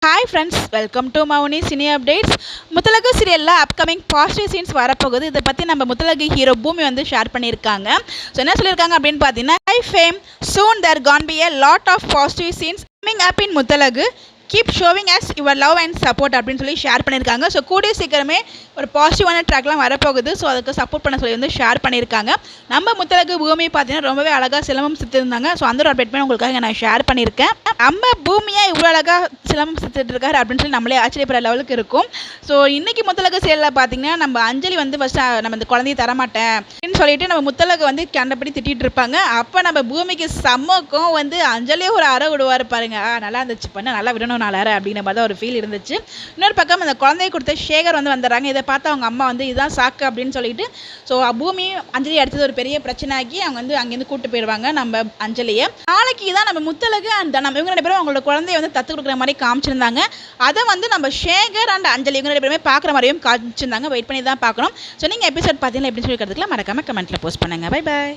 Hi friends, welcome to Mouni cine updates. Muthazhagu சீரியலில் upcoming positive scenes வரப்போகுது. இதை பற்றி நம்ம முத்தலகு ஹீரோ பூமி வந்து ஷேர் பண்ணியிருக்காங்க. ஸோ என்ன சொல்லியிருக்காங்க அப்படின்னு பார்த்தீங்கன்னா, hi fam soon there can be a lot of positive scenes coming up in Muthazhagu, keep showing us your love and support அப்படின்னு சொல்லி ஷேர் பண்ணியிருக்காங்க. ஸோ கூடிய சீக்கிரமே ஒரு பாசிட்டிவான ட்ராக்லாம் வரப்போகுது. ஸோ அதுக்கு சப்போர்ட் பண்ண சொல்லி வந்து ஷேர் பண்ணியிருக்காங்க. நம்ம முத்தலகு பூமி பார்த்தீங்கன்னா ரொம்பவே அழகாக சிலம்பம் சுற்றிருந்தாங்க. ஸோ அந்த ஒரு அப்டேட்மே உங்களுக்காக நான் ஷேர் பண்ணியிருக்கேன். நம்ம பூமியை இவ்வளோ அழகாக சிலம்பம் சுற்றிட்டு இருக்காரு அப்படின்னு சொல்லி நம்மளே ஆச்சரியப்படுற லெவலுக்கு இருக்கும். ஸோ இன்னைக்கு முத்தலகு சீரியலில் பார்த்தீங்கன்னா நம்ம அஞ்சலி வந்து ஃபஸ்ட்டு நம்ம இந்த குழந்தைய தரமாட்டேன் அப்படின்னு சொல்லிட்டு நம்ம முத்தலகு வந்து கண்டபடி திட்டிகிட்டு இருப்பாங்க. அப்போ நம்ம பூமிக்கு சம்மக்கும் வந்து அஞ்சலியே ஒரு அறை விடுவார் பாருங்க. நல்லா இருந்துச்சு, பண்ண நல்லா விடணும் நாலரை அப்படிங்கிற மாதிரி தான் ஒரு ஃபீல் இருந்துச்சு. இன்னொரு பக்கம் அந்த குழந்தைய கொடுத்த சேகர் வந்து வந்துடுறாங்க. இதை பார்த்து அவங்க அம்மா வந்து இதுதான் சாக்கு அப்படின்னு சொல்லிட்டு ஸோ பூமி அஞ்சலி அடுத்தது ஒரு பெரிய பிரச்சனை ஆகி அவங்க வந்து அங்கேருந்து கூப்பிட்டு போயிடுவாங்க நம்ம அஞ்சலியை. நாளைக்கு தான் நம்ம முத்தலகு அண்ட் நம்ம இவங்க ரெண்டு பேரும் அவங்களோட குழந்தைய வந்து தத்து கொடுக்குற மாதிரி காமிச்சிருந்தாங்க. அதை வந்து நம்ம சேகர் அண்ட் அஞ்சலி இவங்க ரெண்டு பேருமே பார்க்குற மாதிரியும் காமிச்சிருந்தாங்க. வெயிட் பண்ணி தான் பார்க்கணும். ஸோ நீங்கள் எபிசோட் பார்த்தீங்கன்னா எப்படி சொல்லி கருத்துக்கலாம் மறக்காம கமெண்ட்டில் போஸ்ட் பண்ணுங்கள். Bye bye.